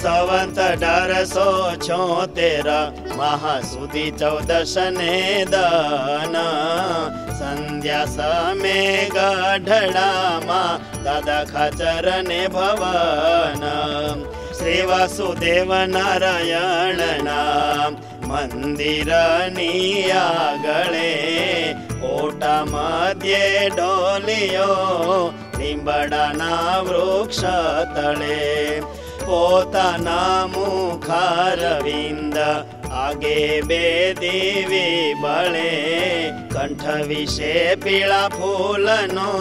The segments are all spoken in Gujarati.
સંવંત 1876 મહાસુદી 14 ને દન સંધ્યા સમે ગઢડામાં દાદા ખાચર ને ભવન શ્રી વાસુદેવ નારાયણના મંદિરની આગળે ઓટા મધ્યે ડોલિયો લીંબડાના વૃક્ષ તળે પોતાના મુખારવિંદ આગે બે દેવી બળે કંઠ વિશે પીળા ફૂલનો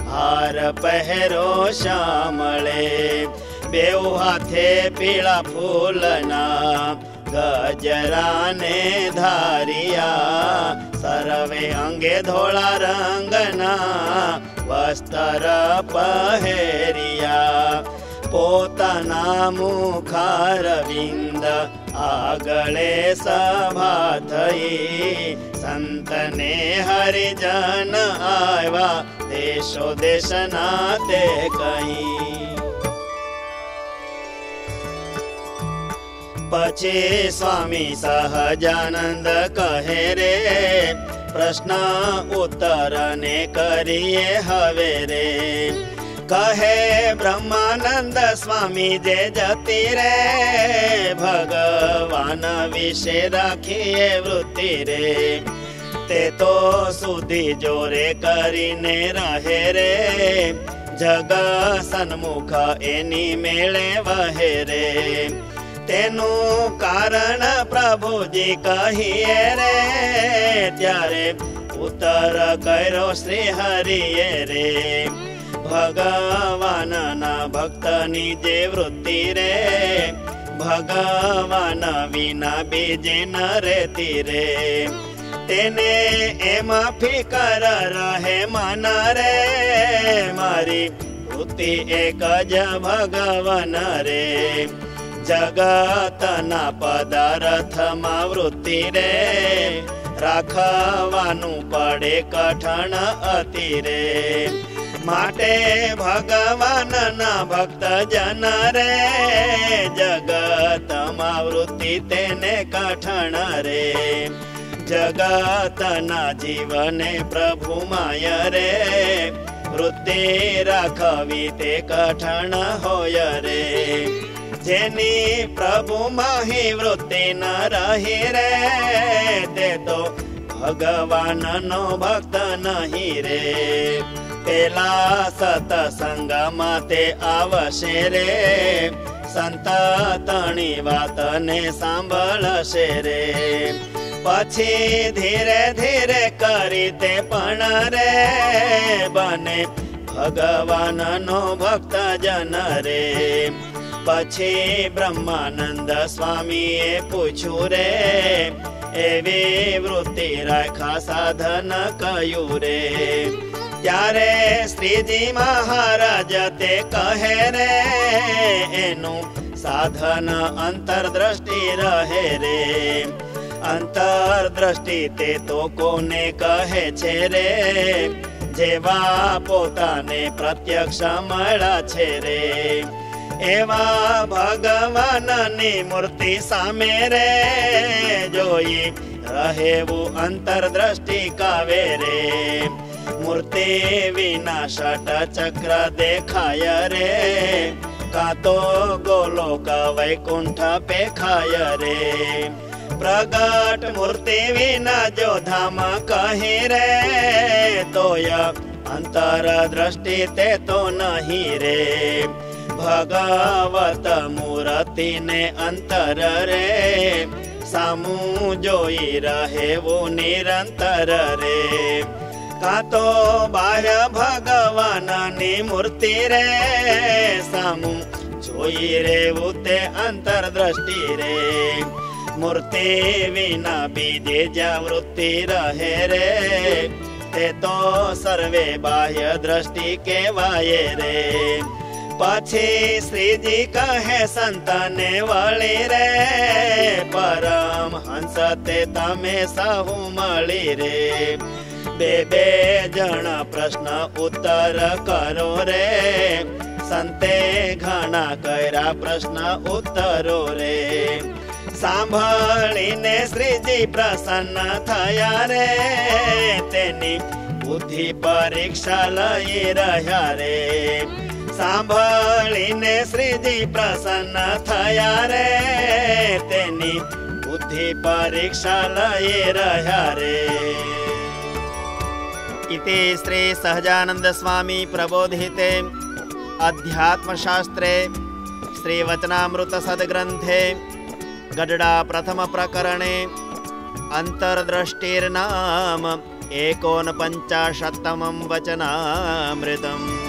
હાર પહેરો શ્યામળે બેઉ હાથે પીળા ફૂલના ગજરાને ધારિયા સર્વે અંગે ધોળા રંગના વસ્ત્ર પહેરિયા પોતાના મુખારવિંદ આગળે સભા થઈ સંતને હરિજન આવ્યા દેશો દેશના તે કહી પછી સ્વામી સહજાનંદ કહે રે પ્રશ્ન ઉત્તર ને કરીએ હવે રે કહે બ્રહ્માનંદ સ્વામી જે જતી રે ભગવાન વિશે રાખીએ વૃત્તિ રે તે તો સુધી જોરે કરીને રહે રે જગ સન્મુખ એની મેળે વહે રે તેનું કારણ પ્રભુજી કહીએ રે ત્યારે ઉત્તર કર્યો શ્રી હરિએ રે ભગવાનના ભક્તની જે વૃત્તિ રે ભગવાન વિના બીજે ન રહેતી રે તેને એમાં ફિકર રહે મન રે મારી વૃત્તિ એક જ ભગવાન રે જગતના પદાર્થમાં વૃત્તિ રે રાખવાનું પડે કઠણ અતિ રે માટે ભગવાનના ભક્ત જન રે જગતમાં વૃત્તિ તેને કઠણ રે જગતના જીવને પ્રભુ માય રે વૃત્તિ રાખવી તે કઠણ હોય રે જેની પ્રભુ માહી વૃત્તિ ન રહી રે તે તો ભગવાનનો ભક્ત નહીં રે પેલા સતસંગમાં તે આવશે રે સંત તણી વાતને સાંભળશે રે પછી ધીરે ધીરે કરી તે પણ રે બને ભગવાનનો ભક્ત જન રે પછી બ્રહ્માનંદ સ્વામીએ પૂછ્યું રે એવી વૃત્તિ રાખા સાધન કયું રે ત્યારે શ્રીજી મહારાજ તે કહે રે એનું સાધન અંતરદ્રષ્ટિ રહે રે અંતરદ્રષ્ટિ તે તો કોને કહે છે રે જેવા પોતાને પ્રત્યક્ષ મળ્યા છે રે એવા ભગવાનની મૂર્તિ સામે રે જોઈ રહેવું અંતરદ્રષ્ટિ કાવે રે મૂર્તિ વિના ષટ ચક્ર દેખાય રે કાં તો ગોલોક વૈકુંઠ પેખાય રે પ્રગટ મૂર્તિ વિના જો ધામ કહી રે તોય અંતરદ્રષ્ટિ તે તો નહીં રે ભગવત મૂર્તિ ને અંતર રે સામું જોઈ રહેવું નિરંતર રે કાં તો બાહ્ય ભગવાનની મૂર્તિ રે સામું જોઈ રહેવું તે અંતરદ્રષ્ટિ રે મૂર્તિ વિના બીજે જ્યાં વૃત્તિ રહે રે તે તો સર્વે બાહ્ય દ્રષ્ટિ કહેવાય રે પછી શ્રીજી કહે સંતને વળી રે પરમ હંસ તે તમે સહુ મળી રે બે બે જણ પ્રશ્ન ઉત્તર કરો રે સંતે ઘણા કર્યા પ્રશ્ન ઉત્તરો રે. સાંભળીને શ્રીજી પ્રસન્ન થયા રે, તેની બુદ્ધિ પરીક્ષા લઈ રહ્યા રે. સાંભળીને શ્રીજી પ્રસન્ન થયા રે, તેની બુદ્ધિ પરીક્ષા લઈ રહ્યા રે. इति श्री सहजानंद स्वामी प्रबोधिते अध्यात्मशास्त्रे श्री वचनामृत सद्ग्रंथे गडडा प्रथम प्रकरणे अंतर्दृष्टिर्नाम 49तमं वचनामृतम्.